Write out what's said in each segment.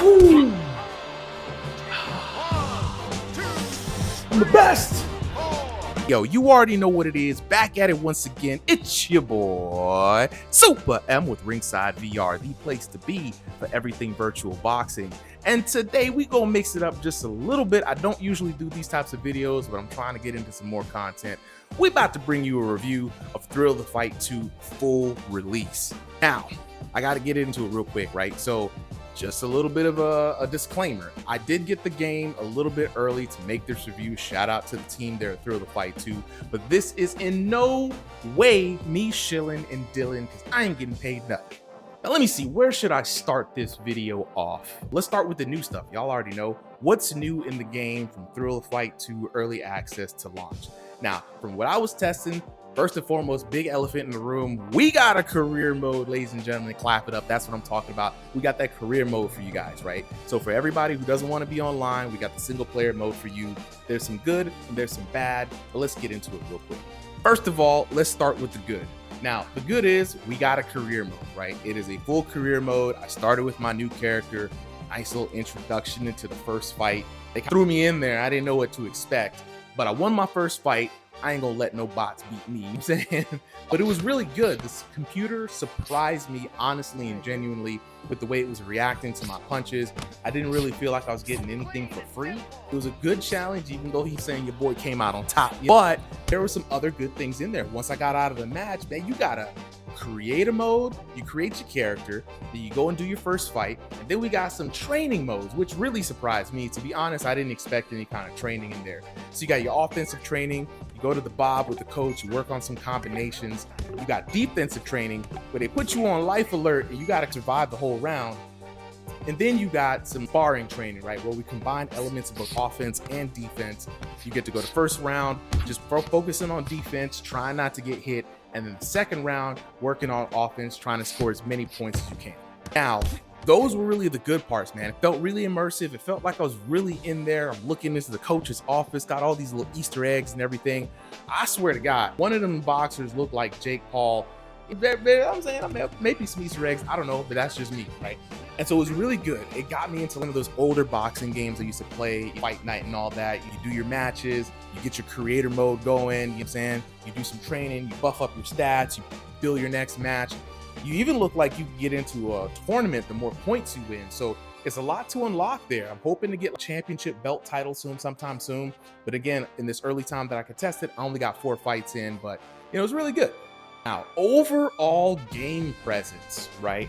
Whew. I'm the best. Yo, you already know what it is. Back at it once again. It's your boy, Super M with RIngsideVR, the place to be for everything virtual boxing. And today we gonna mix it up just a little bit. I don't usually do these types of videos, but I'm trying to get into some more content. We're about to bring you a review of Thrill the Fight 2 full release. Now, I gotta get into it real quick, right? So, just a little bit of a disclaimer. I did get the game a little bit early to make this review. Shout out to the team there at Thrill the Fight 2. But this is in no way me shilling and dilling because I ain't getting paid nothing. Now let me see, where should I start this video off? Let's start with the new stuff. Y'all already know what's new in the game from Thrill the Fight 2 early access to launch. Now, from what I was testing, first and foremost, big elephant in the room, we got a career mode, ladies and gentlemen. Clap it up. That's what I'm talking about. We got that career mode for you guys, right? So for everybody who doesn't want to be online, we got the single player mode for you. There's some good and there's some bad, but let's get into it real quick. First of all, let's start with the good. Now, the good is we got a career mode, right? It is a full career mode. I started with my new character, nice little introduction into the first fight. They threw me in there. I didn't know what to expect, but I won my first fight. I ain't gonna let no bots beat me, you know what I'm saying? But it was really good. This computer surprised me honestly and genuinely with the way it was reacting to my punches. I didn't really feel like I was getting anything for free. It was a good challenge, even though he's saying your boy came out on top. But there were some other good things in there. Once I got out of the match, man, you gotta create a mode, you create your character, then you go and do your first fight, and then we got some training modes, which really surprised me. To be honest, I didn't expect any kind of training in there. So you got your offensive training, you go to the Bob with the coach, you work on some combinations. You got defensive training where they put you on life alert and you got to survive the whole round. And then you got some sparring training, right, where we combine elements of both offense and defense. You get to go to first round, just focusing on defense, trying not to get hit. And then the second round, working on offense, trying to score as many points as you can. Now, those were really the good parts, man. It felt really immersive. It felt like I was really in there. I'm looking into the coach's office, got all these little Easter eggs and everything. I swear to God, one of them boxers looked like Jake Paul. I'm saying maybe some Easter eggs. I don't know, but that's just me, right? And so it was really good. It got me into one of those older boxing games I used to play, Fight Night and all that. You do your matches, you get your creator mode going, you know what I'm saying? You do some training, you buff up your stats, you build your next match. You even look like you can get into a tournament the more points you win. So it's a lot to unlock there. I'm hoping to get a championship belt title sometime soon. But again, in this early time that I could test it, I only got 4 fights in, but it was really good. Now, overall game presence, right?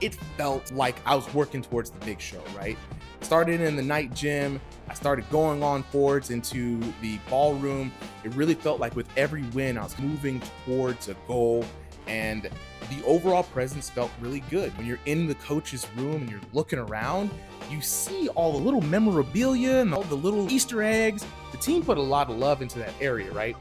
It felt like I was working towards the big show, right? Started in the night gym. I started going on forwards into the ballroom. It really felt like with every win, I was moving towards a goal. And the overall presence felt really good. When you're in the coach's room and you're looking around, you see all the little memorabilia and all the little Easter eggs. The team put a lot of love into that area, right?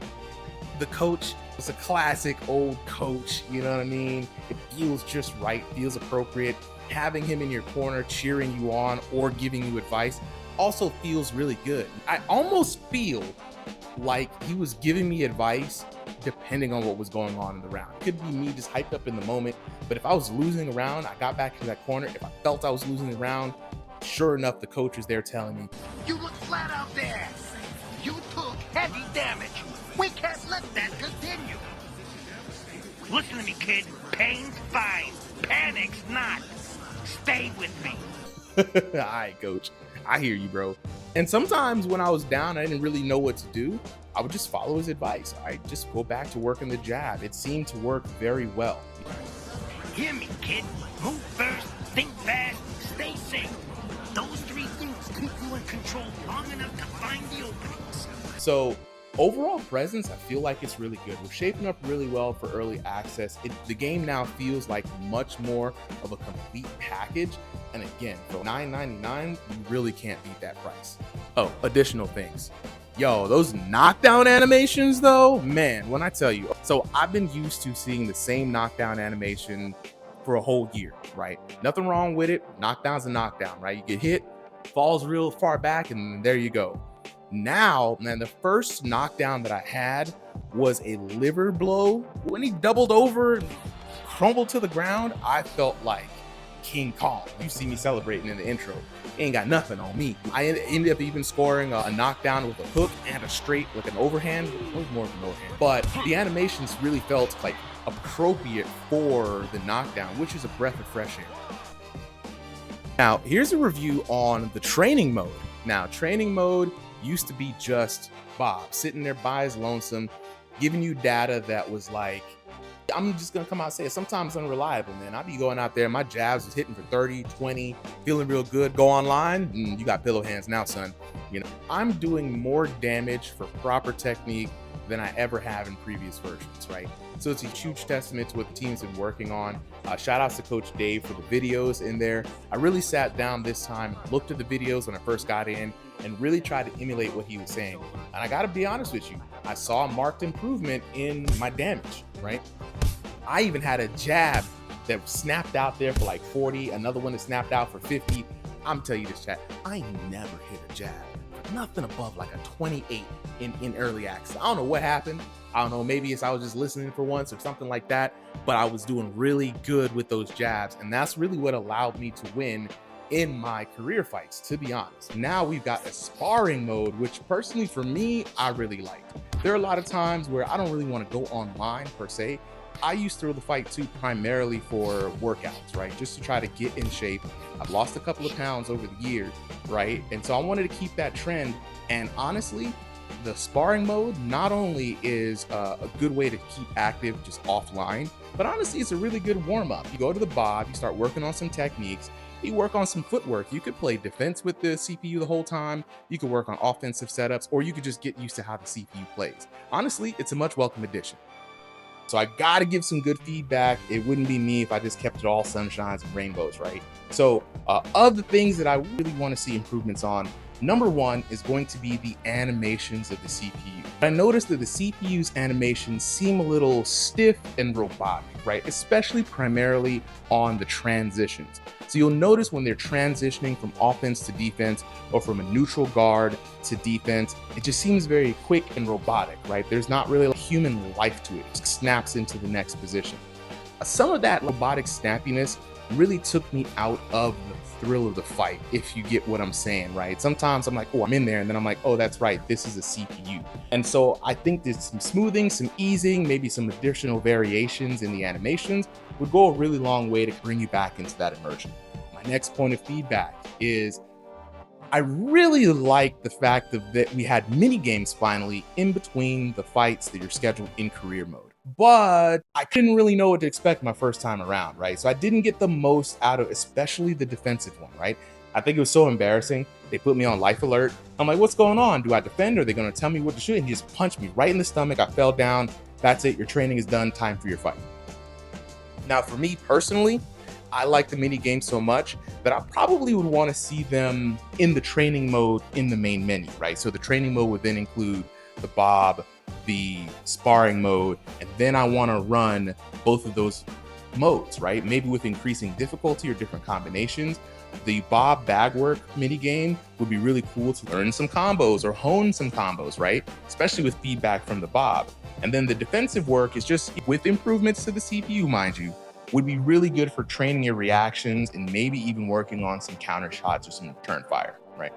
The coach was a classic old coach, you know what I mean? It feels just right, feels appropriate. Having him in your corner, cheering you on or giving you advice also feels really good. I almost feel like he was giving me advice depending on what was going on in the round. It could be me just hyped up in the moment, but if I was losing a round, I got back to that corner. If I felt I was losing the round, sure enough, the coach was there telling me, "You look flat out there. You took heavy damage. We can't let that continue. Listen to me, kid. Pain's fine. Panic's not. Stay with me." All right, coach. I hear you, bro. And sometimes when I was down, I didn't really know what to do. I would just follow his advice. I just go back to working the jab. It seemed to work very well. Hear me, kid. Move first, think fast, stay safe. Those 3 things keep you in control long enough to find the openings. So overall presence, I feel like it's really good. We're shaping up really well for early access. The game now feels like much more of a complete package. And again, for $9.99, you really can't beat that price. Oh, additional things. Yo, those knockdown animations though, man, when I tell you. So I've been used to seeing the same knockdown animation for a whole year, right? Nothing wrong with it. Knockdown's a knockdown, right? You get hit, falls real far back, and there you go. Now, man, the first knockdown that I had was a liver blow. When he doubled over and crumbled to the ground, I felt like King Kong. You see me celebrating in the intro. Ain't got nothing on me. I ended up even scoring a knockdown with a hook and a straight, like an overhand. It was more of an overhand. But the animations really felt like appropriate for the knockdown, which is a breath of fresh air. Now, here's a review on the training mode. Now, training mode used to be just Bob sitting there by his lonesome, giving you data that was like, I'm just gonna come out and say it, sometimes unreliable, man. I'd be going out there, my jabs was hitting for 30, 20, feeling real good. Go online, you got pillow hands now, son. You know, I'm doing more damage for proper technique than I ever have in previous versions, right? So it's a huge testament to what the team's been working on. Shout outs to Coach Dave for the videos in there. I really sat down this time, looked at the videos when I first got in, and really tried to emulate what he was saying. And I gotta be honest with you, I saw a marked improvement in my damage, right? I even had a jab that snapped out there for like 40, another one that snapped out for 50. I'm telling you this, chat, I ain't never hit a jab. Nothing above like a 28 in early access. I don't know what happened. I don't know, maybe it's I was just listening for once or something like that, but I was doing really good with those jabs. And that's really what allowed me to win in my career fights, to be honest. Now we've got a sparring mode, which personally for me, I really liked. There are a lot of times where I don't really want to go online per se. I use Thrill the Fight 2 primarily for workouts, right? Just to try to get in shape. I've lost a couple of pounds over the years, right? And so I wanted to keep that trend. And honestly, the sparring mode not only is a good way to keep active just offline, but honestly, it's a really good warm-up. You go to the Bob, you start working on some techniques, you work on some footwork. You could play defense with the CPU the whole time. You could work on offensive setups, or you could just get used to how the CPU plays. Honestly, it's a much welcome addition. So I gotta give some good feedback. It wouldn't be me if I just kept it all sunshines and rainbows, right? So of the things that I really wanna see improvements on, number one is going to be the animations of the CPU. I noticed that the CPU's animations seem a little stiff and robotic, right? Especially primarily on the transitions. So you'll notice when they're transitioning from offense to defense or from a neutral guard to defense, it just seems very quick and robotic, right? There's not really a human life to it. It just snaps into the next position. Some of that robotic snappiness really took me out of the thrill of the fight, if you get what I'm saying, right? Sometimes I'm like, oh, I'm in there, and then I'm like, oh, that's right, this is a CPU. And so I think there's some smoothing, some easing, maybe some additional variations in the animations would go a really long way to bring you back into that immersion. My next point of feedback is I really like the fact that we had mini games finally in between the fights that you're scheduled in career mode. But I couldn't really know what to expect my first time around, right? So I didn't get the most out of especially the defensive one, right? I think it was so embarrassing. They put me on life alert. I'm like, what's going on? Do I defend? Or are they going to tell me what to shoot? And he just punched me right in the stomach. I fell down. That's it. Your training is done. Time for your fight. Now, for me personally, I like the mini games so much that I probably would want to see them in the training mode in the main menu, right? So the training mode would then include the Bob, the sparring mode, and then I want to run both of those modes, right? Maybe with increasing difficulty or different combinations. The Bob bag work mini game would be really cool to learn some combos or hone some combos, right? Especially with feedback from the Bob. And then the defensive work is just with improvements to the CPU, mind you, would be really good for training your reactions and maybe even working on some counter shots or some return fire, right?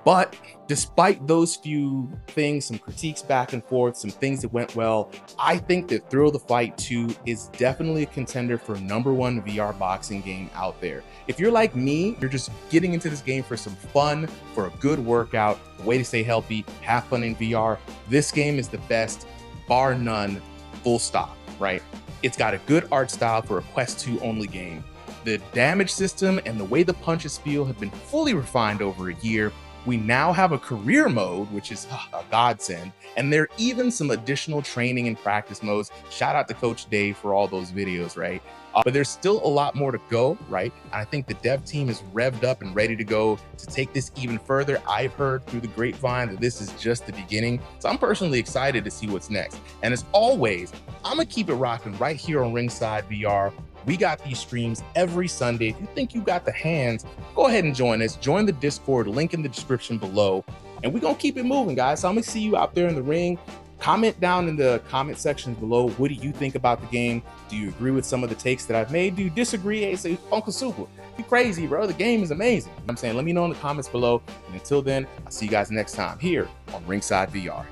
But despite those few things, some critiques back and forth, some things that went well, I think that Thrill the Fight 2 is definitely a contender for #1 VR boxing game out there. If you're like me, you're just getting into this game for some fun, for a good workout, a way to stay healthy, have fun in VR, this game is the best, bar none, full stop, right? It's got a good art style for a Quest 2 only game. The damage system and the way the punches feel have been fully refined over a year. We now have a career mode, which is a godsend, and there are even some additional training and practice modes. Shout out to Coach Dave for all those videos, right? But there's still a lot more to go, right? And I think the dev team is revved up and ready to go to take this even further. I've heard through the grapevine that this is just the beginning. So I'm personally excited to see what's next. And as always, I'm gonna keep it rocking right here on Ringside VR. We got these streams every Sunday. If you think you got the hands, go ahead and join us. Join the Discord, link in the description below. And we're gonna keep it moving, guys. So I'm gonna see you out there in the ring. Comment down in the comment sections below. What do you think about the game? Do you agree with some of the takes that I've made? Do you disagree? Hey, say, Uncle Super, you crazy, bro. The game is amazing. You know what I'm saying? Let me know in the comments below. And until then, I'll see you guys next time here on Ringside VR.